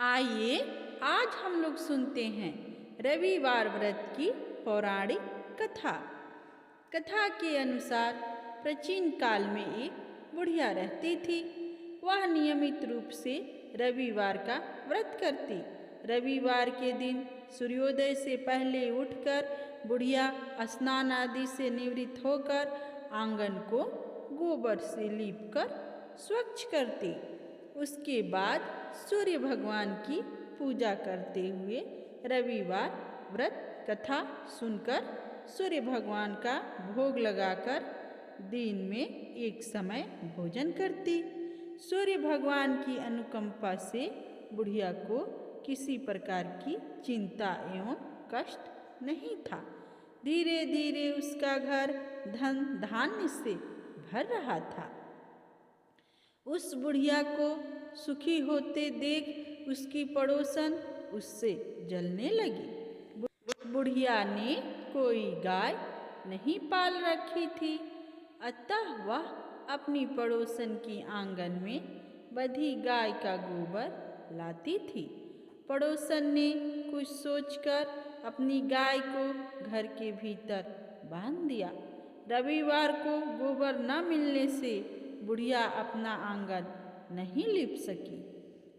आइए आज हम लोग सुनते हैं रविवार व्रत की पौराणिक कथा। कथा के अनुसार प्राचीन काल में एक बुढ़िया रहती थी। वह नियमित रूप से रविवार का व्रत करती। रविवार के दिन सूर्योदय से पहले उठकर बुढ़िया स्नान आदि से निवृत्त होकर आंगन को गोबर से लीपकर स्वच्छ करती। उसके बाद सूर्य भगवान की पूजा करते हुए रविवार व्रत कथा सुनकर सूर्य भगवान का भोग लगाकर दिन में एक समय भोजन करती। सूर्य भगवान की अनुकंपा से बुढ़िया को किसी प्रकार की चिंता एवं कष्ट नहीं था। धीरे धीरे उसका घर धन धान्य से भर रहा था। उस बुढ़िया को सुखी होते देख उसकी पड़ोसन उससे जलने लगी। बुढ़िया ने कोई गाय नहीं पाल रखी थी, अतः वह अपनी पड़ोसन की आंगन में बंधी गाय का गोबर लाती थी। पड़ोसन ने कुछ सोचकर अपनी गाय को घर के भीतर बांध दिया। रविवार को गोबर न मिलने से बुढ़िया अपना आंगन नहीं लीप सकी।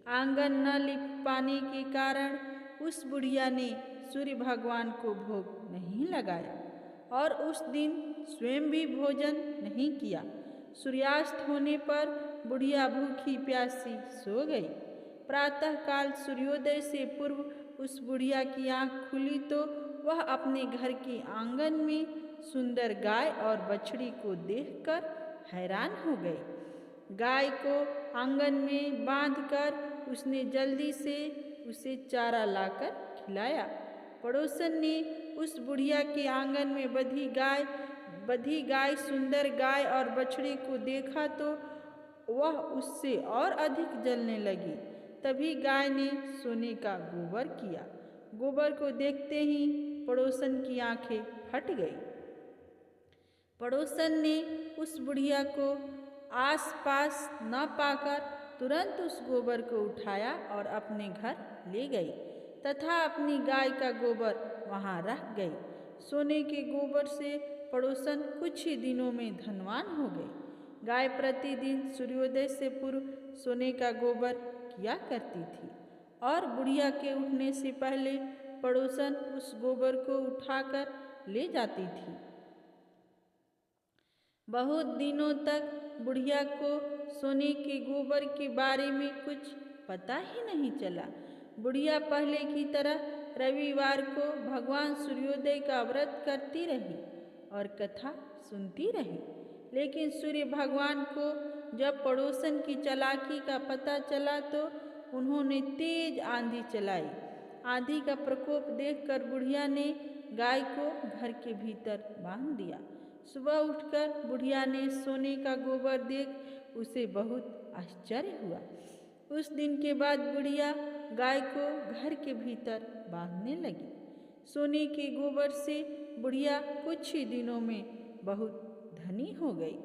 आंगन न लीप पाने के कारण उस बुढ़िया ने सूर्य भगवान को भोग नहीं लगाया और उस दिन स्वयं भी भोजन नहीं किया। सूर्यास्त होने पर बुढ़िया भूखी प्यासी सो गई। प्रातःकाल सूर्योदय से पूर्व उस बुढ़िया की आंख खुली तो वह अपने घर के आंगन में सुंदर गाय और बछड़ी को देखकर हैरान हो गई। गाय को आंगन में बांधकर उसने जल्दी से उसे चारा लाकर खिलाया। पड़ोसन ने उस बुढ़िया के आंगन में बंधी गाय सुंदर गाय और बछड़ी को देखा तो वह उससे और अधिक जलने लगी। तभी गाय ने सोने का गोबर किया। गोबर को देखते ही पड़ोसन की आंखें फट गई। पड़ोसन ने उस बुढ़िया को आस-पास न पाकर तुरंत उस गोबर को उठाया और अपने घर ले गई तथा अपनी गाय का गोबर वहां रख गई। सोने के गोबर से पड़ोसन कुछ ही दिनों में धनवान हो गई। गाय प्रतिदिन सूर्योदय से पूर्व सोने का गोबर किया करती थी और बुढ़िया के उठने से पहले पड़ोसन उस गोबर को उठाकर ले जाती थी। बहुत दिनों तक बुढ़िया को सोने के गोबर के बारे में कुछ पता ही नहीं चला। बुढ़िया पहले की तरह रविवार को भगवान सूर्योदय का व्रत करती रही और कथा सुनती रही। लेकिन सूर्य भगवान को जब पड़ोसन की चालाकी का पता चला तो उन्होंने तेज आंधी चलाई। आंधी का प्रकोप देखकर बुढ़िया ने गाय को घर के भीतर बांध दिया। सुबह उठकर बुढ़िया ने सोने का गोबर देख उसे बहुत आश्चर्य हुआ। उस दिन के बाद बुढ़िया गाय को घर के भीतर बांधने लगी। सोने के गोबर से बुढ़िया कुछ ही दिनों में बहुत धनी हो गई।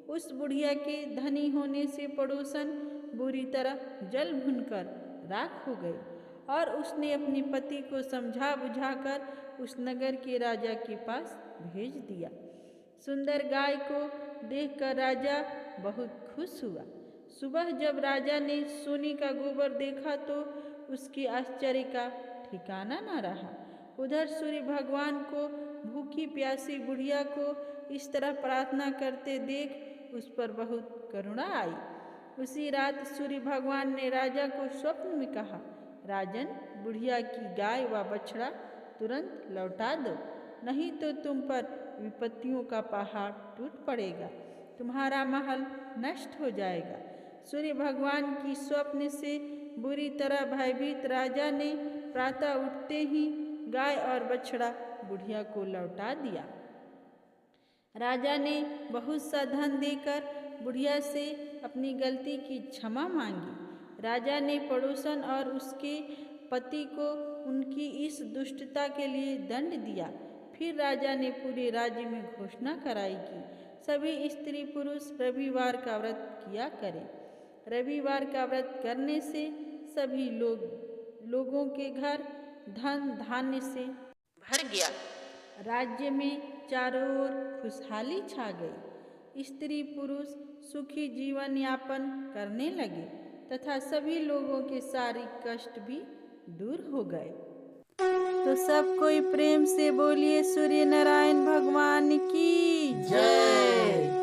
उस बुढ़िया के धनी होने से पड़ोसन बुरी तरह जल भुनकर राख हो गई और उसने अपने पति को समझा बुझाकर उस नगर के राजा के पास भेज दिया। सुंदर गाय को देखकर राजा बहुत खुश हुआ। सुबह जब राजा ने सोने का गोबर देखा तो उसके आश्चर्य का ठिकाना न रहा। उधर सूर्य भगवान को भूखी प्यासी बुढ़िया को इस तरह प्रार्थना करते देख उस पर बहुत करुणा आई। उसी रात सूर्य भगवान ने राजा को स्वप्न में कहा, राजन, बुढ़िया की गाय व बछड़ा तुरंत लौटा दो, नहीं तो तुम पर विपत्तियों का पहाड़ टूट पड़ेगा, तुम्हारा महल नष्ट हो जाएगा। सूर्य भगवान की स्वप्न से बुरी तरह भयभीत राजा ने प्रातः उठते ही गाय और बछड़ा बुढ़िया को लौटा दिया। राजा ने बहुत सा धन देकर बुढ़िया से अपनी गलती की क्षमा मांगी। राजा ने पड़ोसन और उसके पति को उनकी इस दुष्टता के लिए दंड दिया। फिर राजा ने पूरे राज्य में घोषणा कराई कि सभी स्त्री पुरुष रविवार का व्रत किया करें। रविवार का व्रत करने से सभी लोग लोगों के घर धन धान्य से भर गया। राज्य में चारों ओर खुशहाली छा गई। स्त्री पुरुष सुखी जीवन यापन करने लगे तथा सभी लोगों के शारीरिक कष्ट भी दूर हो गए। तो सब कोई प्रेम से बोलिए सूर्य नारायण भगवान की जय।